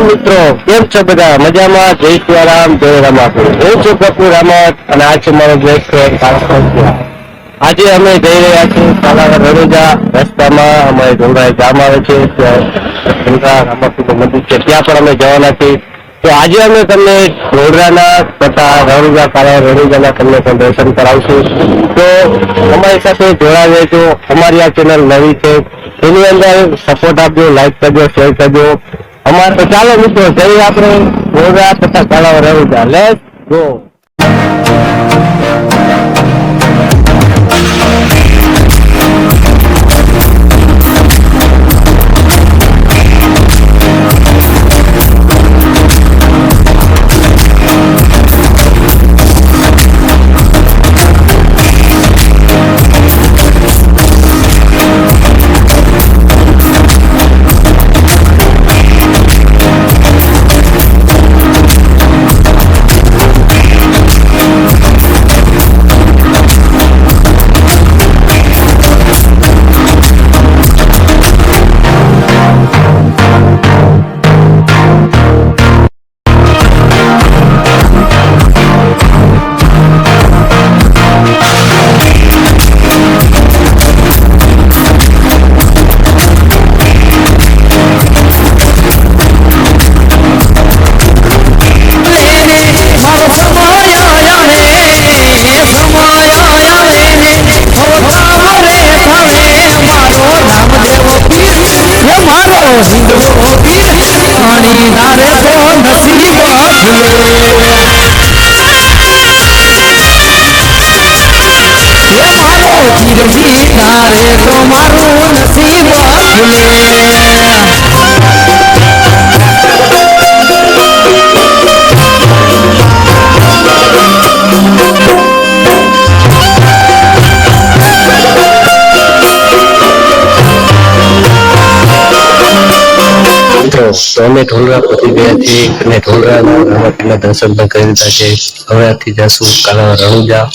મિત્રો કેમ છો બધા મજામાં? જય સિયારામ, જય રામાપુર. હું છું કપૂર અહમદ અને આ છે મારો બેસ્ટ ફ્રેન્ડ કાળા. આજે અમે જઈ રહ્યા છીએ કાલાવડ રણુજા. રસ્તામાં અમારે ડુંગરાઈ ગામ આવે છે, ડુંગરા રામાપુર મંદિર છે, ત્યાં પણ અમે જવાના છીએ. તો આજે અમે તમને ડોડરાના તથા રણુજા કાલાવડ રણુજાના તમને પણ દર્શન કરાવશું. તો અમારી સાથે જોડાવે તો અમારી આ ચેનલ નવી છે, એની અંદર સપોર્ટ આપજો, લાઈક કરજો, શેર કરજો. અમારે તો ચાલો મિત્રો જઈએ આપણે ડોડરા તથા કાલાવડ રણુજા. Let's go. તો અમે ઢોલરા પહોંચી ગયા છીએ અને ઢોલરાના રામાપીરના દર્શન પણ કરી લીધા છે. હવે આથી જશું કાલાવડ રણુજા.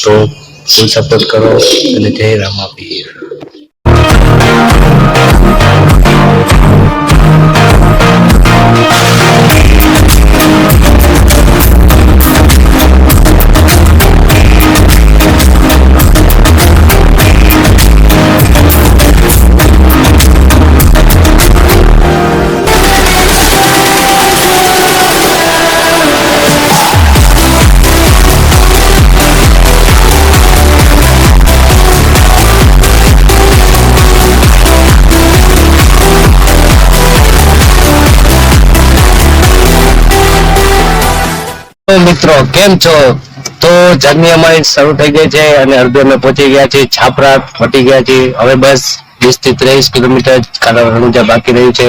તો ફૂલ સપોર્ટ કરો અને જય રામાપીર. મિત્રો કેમ છો? તો જર્ની અમારી શરૂ થઈ ગઈ છે અને અડધે અમે પહોંચી ગયા છીએ છાપરા, પટી ગયા છીએ. હવે બસ 20 થી 30 કિલોમીટર કાલાવડ રણુજા બાકી રહ્યું છે.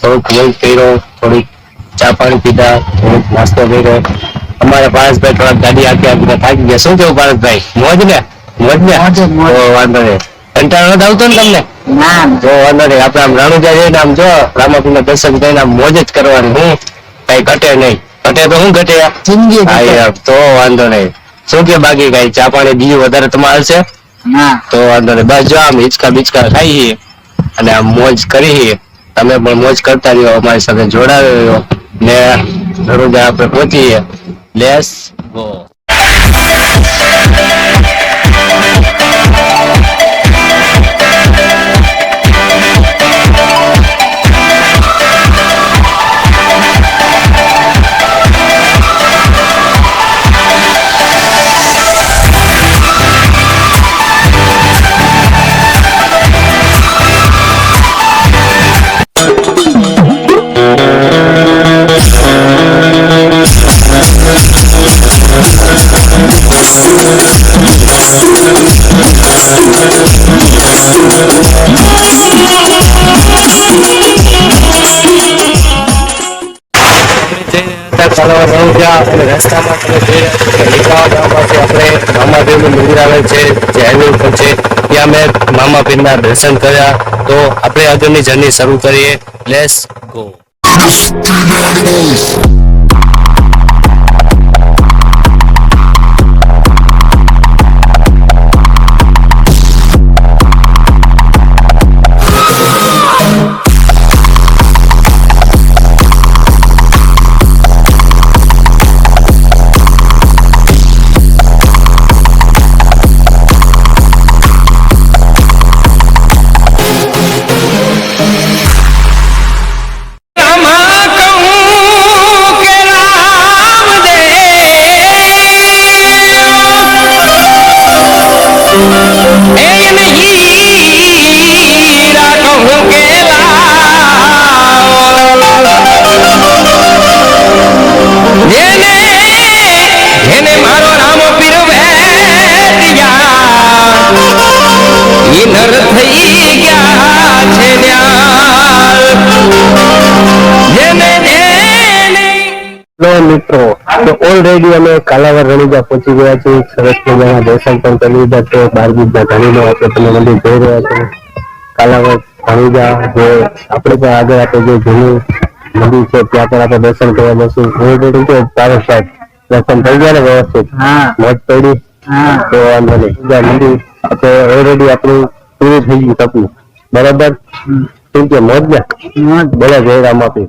થોડુંક વોક કર્યો, થોડીક ચા પાણી પીધા, થોડુંક નાસ્તો કર્યો. અમારા પારસભાઈ થોડાક ગાડી આખી આખી થાકી ગયા. શું કેવું પારસભાઈ? મોજ ને? મોજ ને? તો વાંધો નહીં. કંટાળો નથી આવતો ને તમને? તો વાંધો નહીં. આપણે આમ રણુજા જઈને આમ જો રામાપીરના દર્શન કરીને આમ મોજ જ કરવાની. હું કઈ ઘટે નહીં. ઘટે તો શું ઘટે? જિંદગી. તો વાંધો નહીં. શું કે બાકી કઈ ચા પાણી બીજું વધારે તમારે છે? તો વાંધો નહીં. બસ જો આમ હિંચકા બીચકા ખાઈએ અને આમ મોજ કરીએ. તમે પણ મોજ કરતા રહ્યો, અમારી સાથે જોડાવ્યો ને રણુજા આપણે પહોંચીએ. Let's go. રસ્તામાં તમે જોઈ રહ્યા છો આપણે મામાપીરનું મંદિર આવે છે, જે હાઈવે ઉપર છે. ત્યાં મેં મામાપીરના દર્શન કર્યા. તો આપણે આગળની જર્ની શરૂ કરીએ. Let's go. એને હીરા કહું કે જેને જેને મારો રામ પીર વેદિયા ઈ નર થઈ ગયા છે ન્યાલ જેને હેલો મિત્રો, તો ઓલરેડી અમે કાલાવર રણુજા પહોંચી ગયા છીએ. સરસ મજાના દર્શન પણ કરી લીધા છે. 12 બીજના ધણીનો આપણે તમે મંદિર જોઈ રહ્યા છો. કાલાવર રણુજા જે આપણે પણ આગળ આપણે જે જૂનું મંદિર છે ત્યાં પણ આપણે દર્શન કરવા જશું. ઓલરેડી તો ચારો સાહેબ દર્શન થઈ ગયા ને વ્યવસ્થિત મોજ પડી તો વાંધો નહીં. મંદિર આપણે ઓલરેડી આપણું પૂરું થઈ ગયું સપનું. બરાબર, કેમ કે મોજ ને બોલા જય રામ આપી.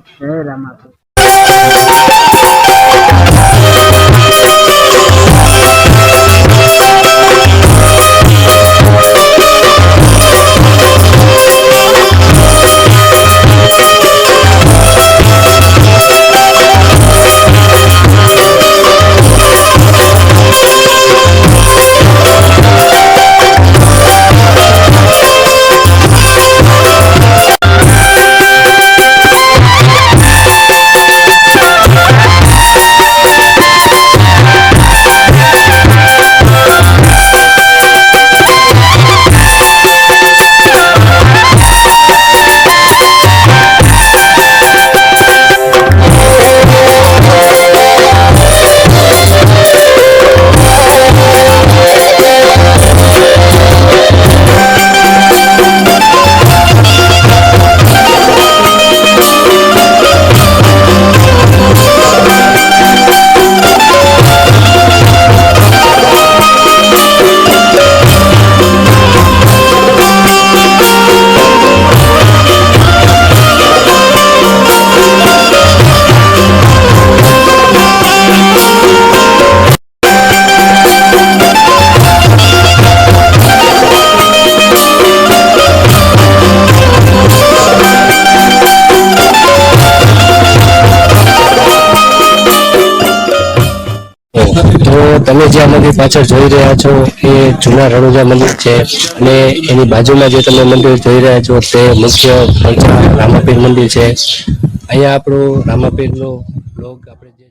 તો તમે જે આ મંદિર પાછળ જોઈ રહ્યા છો એ જૂના રણુજા મંદિર છે અને એની બાજુમાં જે તમે મંદિર જોઈ રહ્યા છો તે મુખ્ય રામાપીર મંદિર છે. અહીંયા આપણું રામાપીરનો બ્લોગ આપણે જે